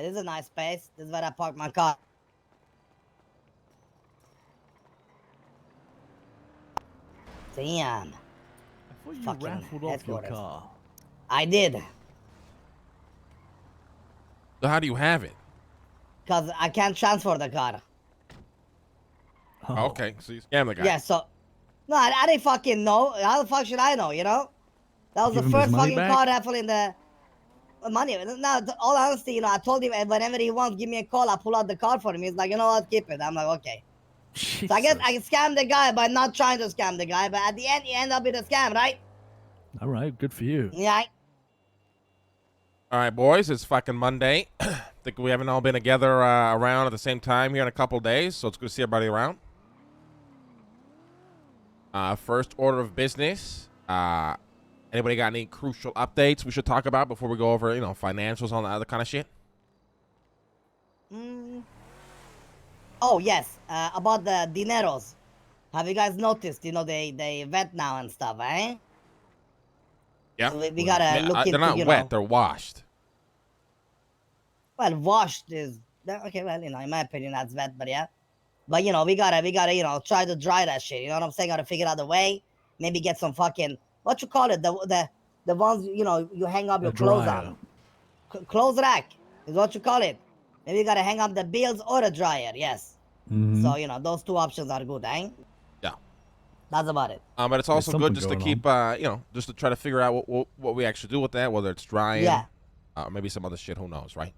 It is a nice space. This is where I park my car. Damn. I thought you Fucking raffled off your headquarters. car. I did. So how do you have it? Because I can't transfer the car. Oh. Okay, so you scammed the guy. Yeah, so... No, I didn't fucking know. How the fuck should I know, you know? That was Give the him his first money fucking back? car raffle in the... Money. No, all honesty, you know, I told him whenever he wants, give me a call. I pull out the car for him. He's like, you know what, keep it. I'm like, okay. Jesus. So I guess I can scam the guy by not trying to scam the guy, but at the end, he end up with a scam, right? All right, good for you. Yeah. All right, boys, it's fucking Monday. Think we haven't all been together around at the same time here in a couple days, so it's good to see everybody around. First order of business. Anybody got any crucial updates we should talk about before we go over, financials and all that other kind of shit? Oh, yes. About the dineros. Have you guys noticed, they wet now and stuff, eh? Yeah. So we gotta look into, they're not wet, they're washed. Well, washed is... Okay, well, in my opinion, that's wet, but yeah. But, we gotta, try to dry that shit. You know what I'm saying? Gotta figure out a way. Maybe get some fucking... What you call it? The ones, you hang up your clothes on. Clothes rack is what you call it. Maybe you gotta hang up the bills or a dryer, yes. Mm-hmm. So, those two options are good, eh? Yeah. That's about it. But it's also good just to going keep, just to try to figure out what we actually do with that, whether it's drying, Yeah. maybe some other shit, who knows, right?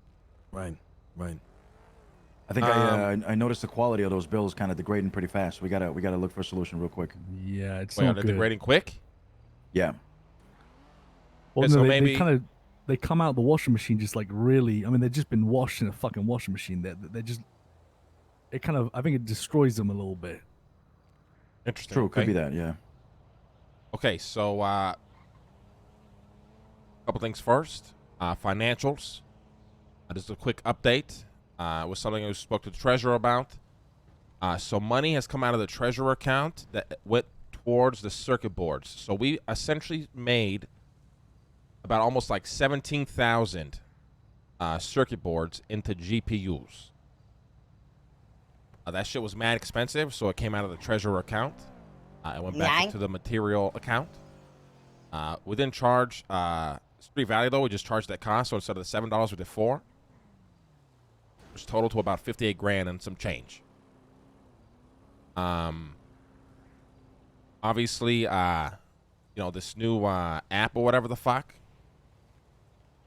Right. I think I noticed the quality of those bills kind of degrading pretty fast. We gotta look for a solution real quick. Yeah, it's Wait, not are they good. degrading quick? Yeah. Well, Yeah, no, so they maybe- kind of they come out the washing machine just like really. I mean, they've just been washed in a fucking washing machine. They're just. It kind of. I think it destroys them a little bit. Interesting. True. Okay. Could be that. Yeah. Okay, so couple things first. Financials. Just a quick update. Was something I spoke to the treasurer about. So money has come out of the treasurer account that went towards the circuit boards. So we essentially made about almost like 17,000 circuit boards into GPUs. That shit was mad expensive, so it came out of the treasurer account. It went back into the material account. We didn't charge Street Value, though. We just charged that cost, so instead of the $7, we did $4. Which total to about 58 grand and some change. Obviously, this new app or whatever the fuck,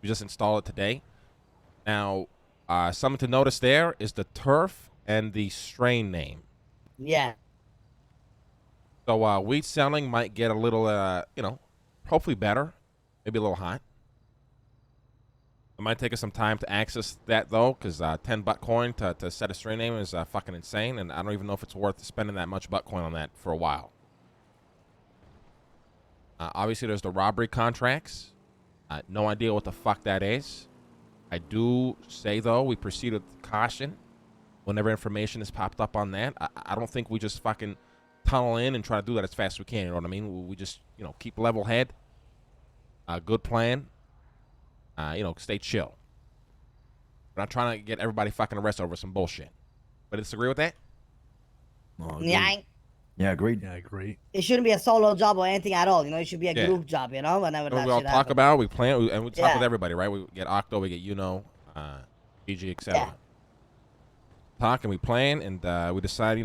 we just installed it today. Now, something to notice there is the turf and the strain name. Yeah. So wheat selling might get a little, hopefully better, maybe a little hot. It might take us some time to access that, though, because 10 Bitcoin to set a strain name is fucking insane, and I don't even know if it's worth spending that much Bitcoin on that for a while. Obviously, there's the robbery contracts. No idea what the fuck that is. I do say, though, we proceed with caution whenever information is popped up on that. I don't think we just fucking tunnel in and try to do that as fast as we can, you know what I mean? We just, keep level head, good plan. Stay chill. We're not trying to get everybody fucking arrested over some bullshit. But disagree with that? Yeah. Yeah. Agreed. Yeah, great. It shouldn't be a solo job or anything at all. It should be a group job, whenever that We all shit talk happens. about, we plan, and we talk Yeah. with everybody, right? We get Octo, we get PG, etc. Yeah. Talk and we plan, and we decide,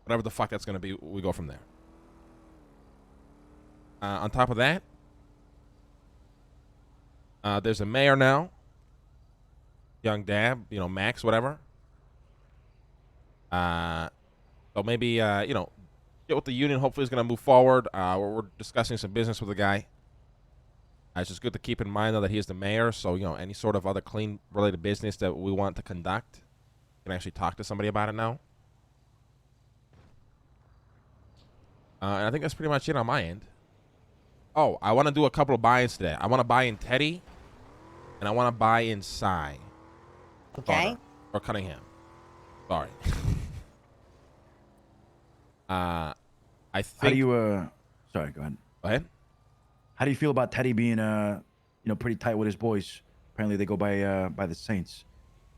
whatever the fuck that's going to be, we go from there. On top of that, there's a mayor now. Young Dab, Max, whatever. So maybe, get with the union. Hopefully it's going to move forward. We're discussing some business with the guy. It's just good to keep in mind, though, that he is the mayor. So, any sort of other clean-related business that we want to conduct, we can actually talk to somebody about it now. And I think that's pretty much it on my end. Oh, I want to do a couple of buy-ins today. I want to buy in Teddy, and I want to buy in Psy. Okay. Or Cunningham. Sorry. I think... How do you sorry, go ahead. Go ahead. How do you feel about Teddy being pretty tight with his boys, Apparently they go by the Saints,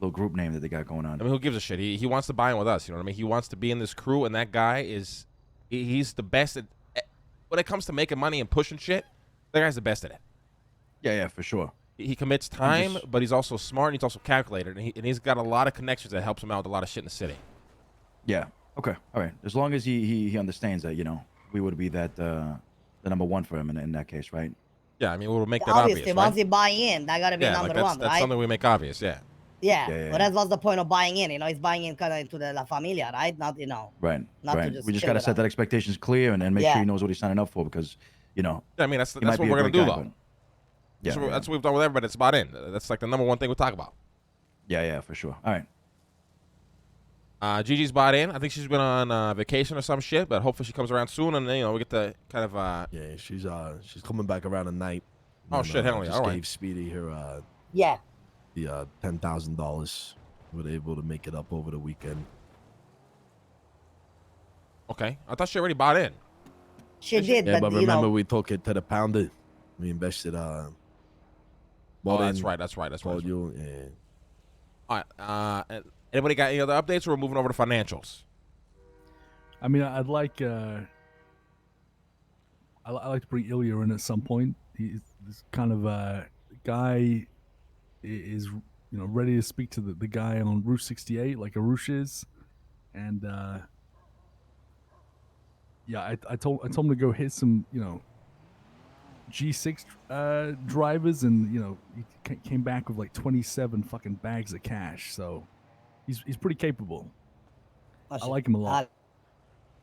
little group name that they got going on. I mean, who gives a shit? He wants to buy in with us. You know what I mean? He wants to be in this crew, and that guy is he's the best at when it comes to making money and pushing shit. That guy's the best at it. Yeah, for sure. He commits time, but he's also smart and he's also calculated, and he's got a lot of connections that helps him out with a lot of shit in the city. Yeah. Okay. All right. As long as he understands that, we would be that the number one for him in that case, right? Yeah, I mean, we'll make that Obviously, obvious, once right? you buy in, that gotta be Yeah, number like one, that's right? something we make obvious, yeah. Yeah. But that's what's the point of buying in. He's buying in kind of into the La Familia, right? Not, Right. not to right. just We just chill got to with set us. that expectations clear and make sure he knows what he's signing up for because, Yeah, I mean, that's he what might be we're a gonna do, great guy, though. but- That's Yeah, what we've done with everybody. It's about in. That's like the number one thing we talk about. Yeah, for sure. All right. Gigi's bought in. I think she's been on vacation or some shit, but hopefully she comes around soon, and then, we get to kind of. Yeah, she's coming back around tonight. Oh, shit, hell yeah, Just all right. gave Speedy her Yeah. the $10,000. We were able to make it up over the weekend. Okay, I thought she already bought in. She did, Yeah, but you remember know. we took it to the pounder. We invested. Oh, bought that's in, right. That's right. That's right. Told you. Yeah. All right. Anybody got any other updates? Or we're moving over to financials. I mean, I'd like I like to bring Ilya in at some point. He's this kind of guy is ready to speak to the guy on Route 68 like Arush is, and yeah, I told him to go hit some G6 drivers, and he came back with like 27 fucking bags of cash. So he's pretty capable. I like him a lot.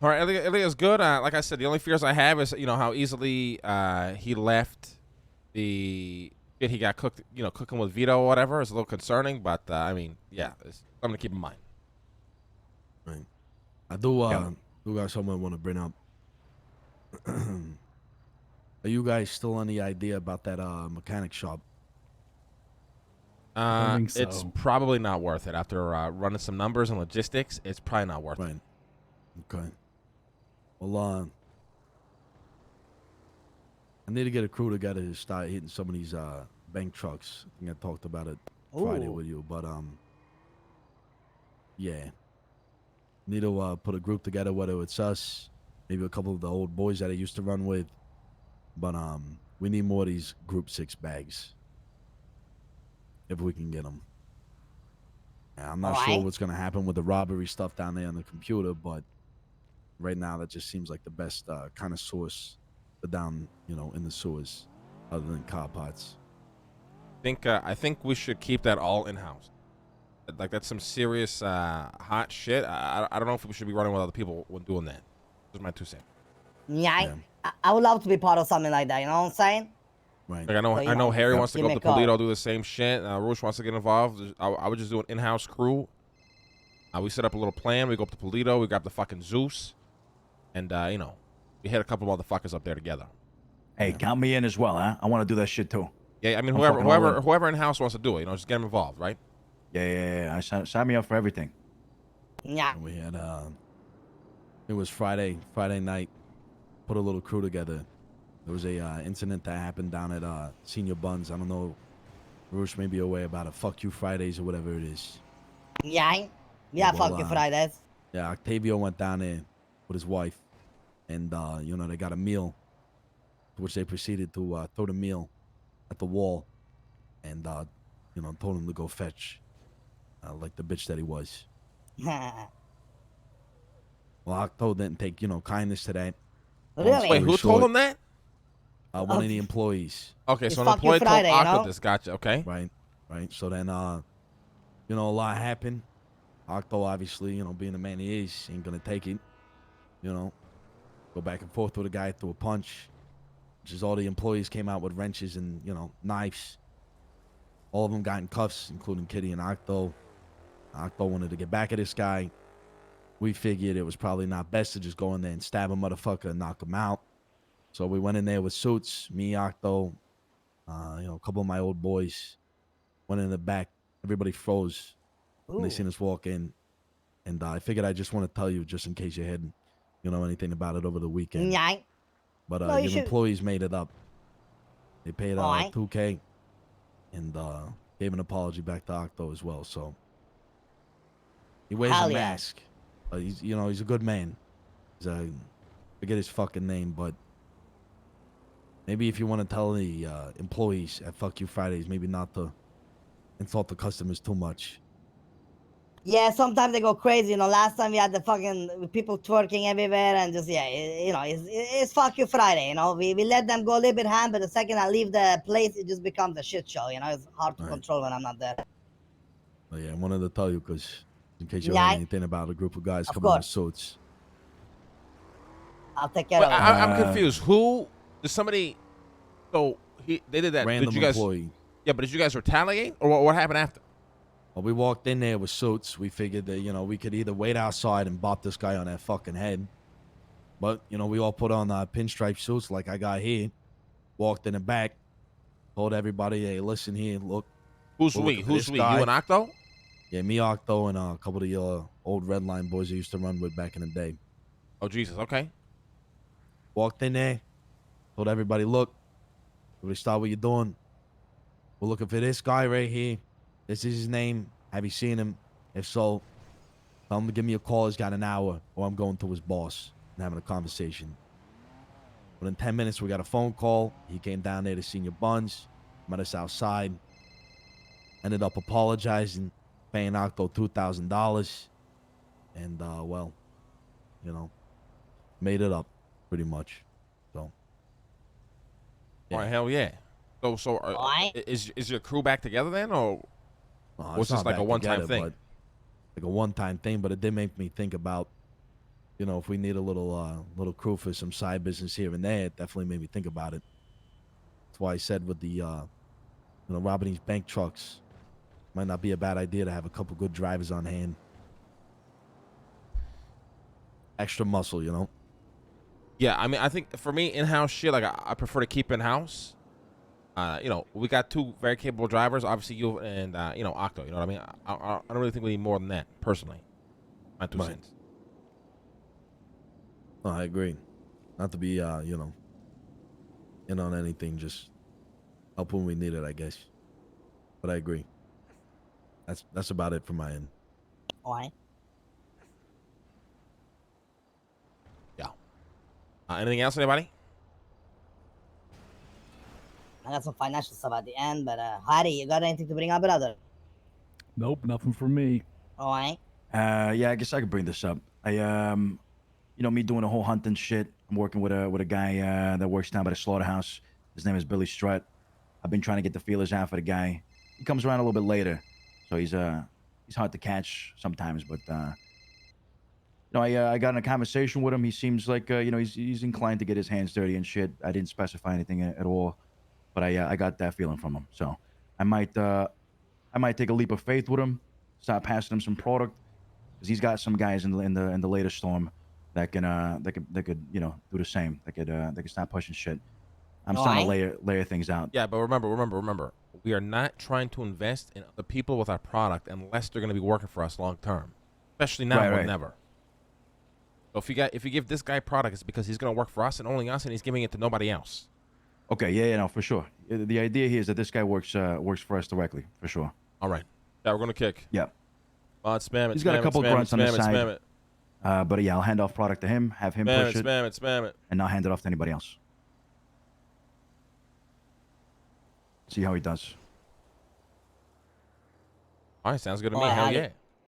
All right, Ilya's good. Like I said, the only fears I have is how easily he left the shit he got cooked. Cooking with Vito or whatever is a little concerning. But I mean, yeah, it's something to keep in mind. Right. I do got something I want to bring up. Are you guys still on the idea about that mechanic shop? think It's so. probably not worth it after running some numbers and logistics. It's probably not worth it. Right. Okay. Well, I need to get a crew together to start hitting some of these bank trucks. I think I talked about it Friday Ooh. with you, but yeah. Need to put a group together, whether it's us, maybe a couple of the old boys that I used to run with, but we need more of these Group 6 bags if we can get them. Yeah, I'm not sure Alright. what's gonna happen with the robbery stuff down there on the computer, but right now that just seems like the best kind of source down, in the sewers, other than car parts. I think we should keep that all in house. Like that's some serious hot shit. I don't know if we should be running with other people when doing that. Those are my 2 cents. Yeah. I would love to be part of something like that. You know what I'm saying? Right. Like I know Harry wants to give go me up a to Toledo, call. do the same shit. Roosh wants to get involved. I would just do an in-house crew. We set up a little plan. We go up to Toledo. We grab the fucking Zeus, and we hit a couple of motherfuckers up there together. Hey, count me in as well, huh? I want to do that shit too. Yeah, I mean I'm fucking all in. whoever in house wants to do it, just get them involved, right? Yeah. Sign me up for everything. Yeah. And we had it was Friday night, put a little crew together. There was a incident that happened down at Senior Buns. I don't know, Roosh may be aware about it. Fuck you Fridays or whatever it is. Yeah. Yeah, Well, fuck you Fridays. Yeah, Octavio went down there with his wife, and they got a meal, to which they proceeded to throw the meal at the wall, and told him to go fetch, like the bitch that he was. Well, Octo didn't take kindness to that. Really? Wait, who told him that? One of the employees. Okay, It's so an fuck you employee told Friday, Aqua this. Gotcha. Okay. Right. So then, a lot happened. Octo, obviously, being the man he is, ain't gonna take it. Go back and forth with a guy, threw a punch. Which is all the employees came out with wrenches and, knives. All of them got in cuffs, including Kitty and Octo. Octo wanted to get back at this guy. We figured it was probably not best to just go in there and stab a motherfucker and knock him out. So we went in there with suits, me, Octo, a couple of my old boys. Went in the back. Everybody froze when they seen us walk in. And I figured I just want to tell you, just in case you hadn't, anything about it over the weekend. Yeah. But No, you your should- employees made it up. They paid Alright. $2K. And gave an apology back to Octo as well. So he wears Hell a yeah. mask. He's he's a good man. He's a, forget his fucking name, but maybe if you want to tell the employees at Fuck You Fridays, maybe not to insult the customers too much. Yeah, sometimes they go crazy. Last time we had the fucking people twerking everywhere and just, yeah, it's fuck you Friday. We let them go a little bit ham, but the second I leave the place, it just becomes a shit show. It's hard to Right. control when I'm not there. But yeah, I wanted to tell you because in case you Yeah, heard anything about a group of guys of coming in course. suits. I'll take care Wait, of it. I'm confused. Who did somebody? So they did that. Random Did you guys? employee. Yeah, but did you guys retaliate, or what happened after? Well, we walked in there with suits. We figured that, we could either wait outside and bop this guy on that fucking head. But, we all put on pinstripe suits like I got here. Walked in the back. Told everybody, hey, listen here, look. Who's we're we? looking for Who's this we? guy. You and Octo? Yeah, me, Octo, and a couple of the old Red Line boys I used to run with back in the day. Oh, Jesus. Okay. Walked in there. Told everybody, look. Everybody stop what you're doing. We're looking for this guy right here. This is his name. Have you seen him? If so, tell him to give me a call. He's got an hour, or I'm going to his boss and having a conversation. Within 10 minutes, we got a phone call. He came down there to Senior Buns, met us outside, ended up apologizing, paying Octo $2,000, and, made it up pretty much. So, All right. Hell yeah. So Why? is your crew back together then, or no, was it's this not like a back one-time together, thing? but like a one-time thing, but it did make me think about, if we need a little crew for some side business here and there. It definitely made me think about it. That's why I said with the, robbing these bank trucks, might not be a bad idea to have a couple good drivers on hand. Extra muscle. Yeah, I mean, I think for me, in-house shit, like I prefer to keep in-house. We got two very capable drivers. Obviously, you and Octo. You know what I mean? I don't really think we need more than that, personally. My 2 Right. cents. No, I agree. Not to be, in on anything, just help when we need it, I guess. But I agree. That's about it from my end. Why? Yeah. Anything else, anybody? I got some financial stuff at the end, but Harry, you got anything to bring up, brother? Nope, nothing for me. Why? Yeah, I guess I could bring this up. Me doing the whole hunting shit. I'm working with a guy that works down by the slaughterhouse. His name is Billy Strutt. I've been trying to get the feelers out for the guy. He comes around a little bit later, so he's hard to catch sometimes. But I got in a conversation with him. He seems like he's inclined to get his hands dirty and shit. I didn't specify anything at all, but I got that feeling from him. So I might take a leap of faith with him, start passing him some product, because he's got some guys in the later storm that could do the same. They could start pushing shit. I'm starting to layer things out. Yeah, but remember, we are not trying to invest in other people with our product unless they're going to be working for us long term, especially now or Right. never. So if you give this guy product, it's because he's going to work for us and only us, and he's giving it to nobody else. Okay, yeah, no, for sure. The idea here is that this guy works for us directly, for sure. All right. Yeah, we're going to kick. Yeah. Spam it. He's got a couple grunts on the side. Spam it. But yeah, I'll hand off product to him, have him push it, Spam it. and not hand it off to anybody else. See how he does. All right, sounds good to me. All right, Hell Harry. yeah.